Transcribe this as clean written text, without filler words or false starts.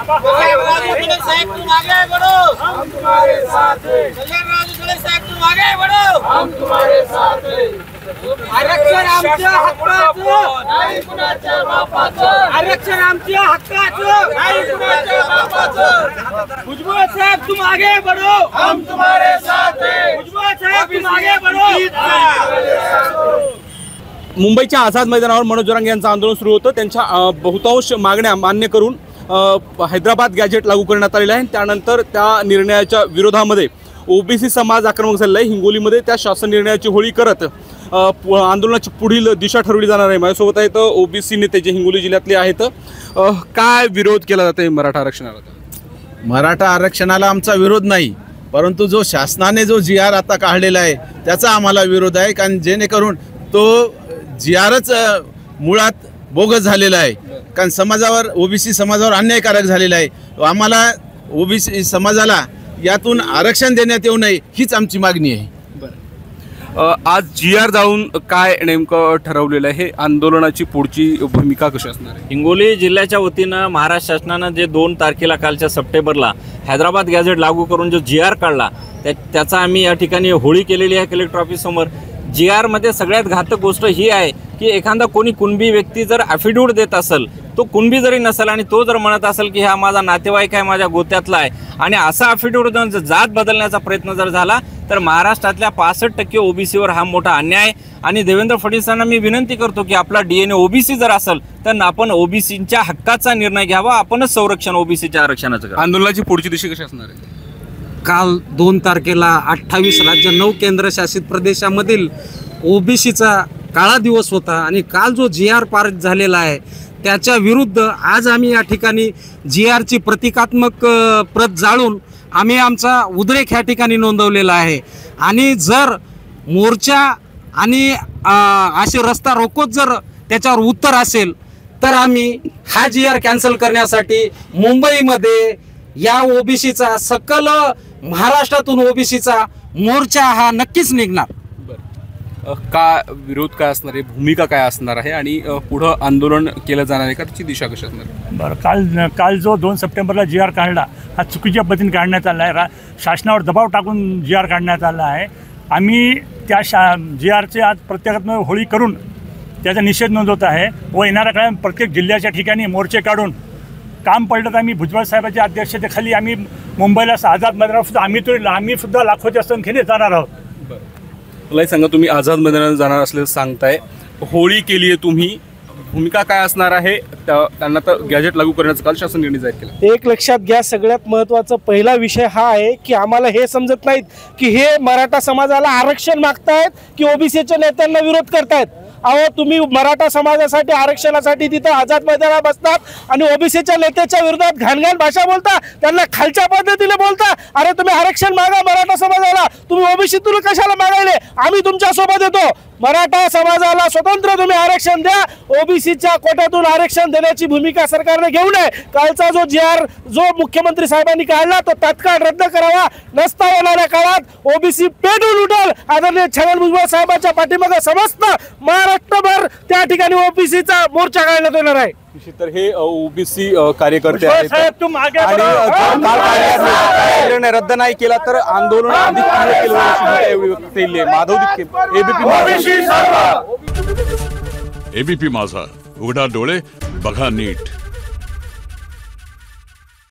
साहब तुम आगे बढ़ो, हम तुम्हारे साथ हैं। साहब तुम आगे बढ़ो, हम तुम्हारे साथ हैं। आरक्षण आमच्या हक्काचं, नाही कुणाच्या बापाचं। आरक्षण आमच्या हक्काचं, नाही कुणाच्या बापाचं। भुजबळ साहब तुम आगे बढ़ो, हम तुम्हारे साथ हैं। भुजबळ साहब तुम आगे बढ़ो। मुंबईच्या आझाद मैदानावर मनोज जरांगे यांचं आंदोलन सुरू होतं। त्यांच्या बहुतांश मागण्या मान्य करून हैदराबाद गॅजेट लागू करण्यात आलेलं आहे। त्यानंतर त्या निर्णयाच्या विरोधामध्ये ओबीसी समाज आक्रमक झालेला आहे। हिंगोलीमध्ये त्या शासन निर्णयाची होळी करत आंदोलनाची पुढील दिशा ठरवली जाणार आहे। माझ्यासोबत आहेत ओबीसी नेते जे हिंगोली जिल्ह्यातले आहेत। काय विरोध केला जाते मराठा आरक्षणाला? मराठा आरक्षणाला आमचा विरोध नाही, परंतु जो शासनाने जो GR आता काढलेला आहे त्याचा आम्हाला विरोध आहे। कारण जेणेकरून तो GRच मुळात बोगस झालेला आहे। कारण समाजावर ओबीसी समाजावर अन्यायकारक झालेला आहे। आम्हाला ओबीसी समाजाला यातून आरक्षण देण्यात येऊ नये हीच आमची मागणी आहे। आज GR जाऊन काय नेमकं ठरवलेलं आहे? आंदोलनाची पुढची भूमिका कशी असणार आहे? हिंगोली जिल्ह्याच्या वतीनं महाराष्ट्र शासनानं जे 2 तारखेला कालच्या सप्टेंबरला हैदराबाद गॅजेट लागू करून जो GR काढला त्याचा आम्ही या ठिकाणी होळी केलेली आहे कलेक्टर ऑफिस समोर। GR मध्ये सगळ्यात घातक गोष्ट ही आहे की एखादा कोणी कुणबी व्यक्ती जर ॲफिडेविट देत असेल, तो कुणबी जरी नसेल आणि तो जर म्हणत असेल की हा माझा नातेवाईक आहे, माझ्या गोत्यातला आहे आणि असा ॲफिडेविट देऊन जात बदलण्याचा प्रयत्न जर झाला तर महाराष्ट्रातल्या 65% ओबीसीवर हा मोठा अन्याय आहे। आणि देवेंद्र फडणवीसांना मी विनंती करतो की आपला DNA ओबीसी जर असेल तर आपण ओबीसीच्या हक्काचा निर्णय घ्यावा, आपणच संरक्षण ओबीसीच्या आरक्षणाचं करा। आंदोलनाची पुढची दिशा कशी असणार आहे? काल 2 तारखेला 28 राज्य 9 केंद्रशासित प्रदेशामधील ओबीसीचा काळा दिवस होता आणि काल जो GR पारित झालेला आहे त्याच्या विरुद्ध आज आम्ही या ठिकाणी GRची प्रतिकात्मक प्रत जाळून आम्ही आमचा उद्रेक ह्या ठिकाणी नोंदवलेला आहे। आणि जर मोर्चा आणि असे रस्ता रोकोच जर त्याच्यावर उत्तर असेल तर आम्ही हा GR कॅन्सल करण्यासाठी मुंबईमध्ये या ओबीसीचा सकल महाराष्ट्रातून ओबीसीचा मोर्चा हा नक्कीच निघणार। का विरोध काय असणार आहे, भूमिका काय असणार आहे आणि पुढं आंदोलन केलं जाणार आहे का, त्याची दिशा कशी असणार आहे? बरं, काल जो 2 सप्टेंबरला GR काढला हा चुकीच्या पद्धतीने काढण्यात आला आहे। शासनावर दबाव टाकून GR काढण्यात आला आहे। आम्ही त्या GRचे आज प्रत्येकात्मक होळी करून त्याचा निषेध नोंदवत आहे व येणाऱ्या काळात प्रत्येक जिल्ह्याच्या ठिकाणी मोर्चे काढून काम पडलं तर आम्ही भुजबळ साहेबांच्या अध्यक्षतेखाली आम्ही मुंबईला आझाद मैदानावर आम्ही सुद्धा लाखोच्या संख्येने जाणार आहोत। मला सांगा, तुम्ही आझाद मैदानात जाणार असल्याचं सांगताय, होळी केली आहे तुम्ही, भूमिका काय असणार आहे? त्यांना तर गॅजेट लागू करण्याचा काल शासन निर्णय जाहीर केला। एक लक्षात घ्या, सगळ्यात महत्त्वाचा पहिला विषय हा आहे की आम्हाला हे समजत नाहीत की हे मराठा समाजाला आरक्षण मागतायत की ओबीसीच्या नेत्यांना विरोध करतायत। अहो, तुम्ही मराठा समाजासाठी आरक्षणासाठी तिथं आझाद मैदानात बसतात आणि ओबीसीच्या नेत्याच्या विरोधात घाणघाण भाषा बोलता, त्यांना खालच्या पद्धतीने बोलता। अरे तुम्ही आरक्षण मागा मराठा समाजाला, तुम्ही ओबीसीतून कशाला मागायले? आम्ही तुमच्या सोबत येतो। मराठा समाजाला स्वतंत्र तुम्ही आरक्षण द्या, ओबीसीच्या कोट्यातून आरक्षण देण्याची भूमिका सरकारने घेऊ नये। कालचा जो GR जो मुख्यमंत्री साहेबांनी काढला तो तात्काळ रद्द करावा, नसता येणाऱ्या काळात ओबीसी पेटून उठेल। आदरणीय छगन भुजबळ साहेबांच्या पाठीमागे समस्त महाराष्ट्रभर त्या ठिकाणी ओबीसीचा मोर्चा काढण्यात येणार आहे। तर हे ओबीसी कार्यकर्ते आहेत आणि निर्णय रद्द नाही केला तर आंदोलन अधिक तीव्र केलं। माधव दिक्के, एबीपी माझा, उघडा डोळे बघा नीट।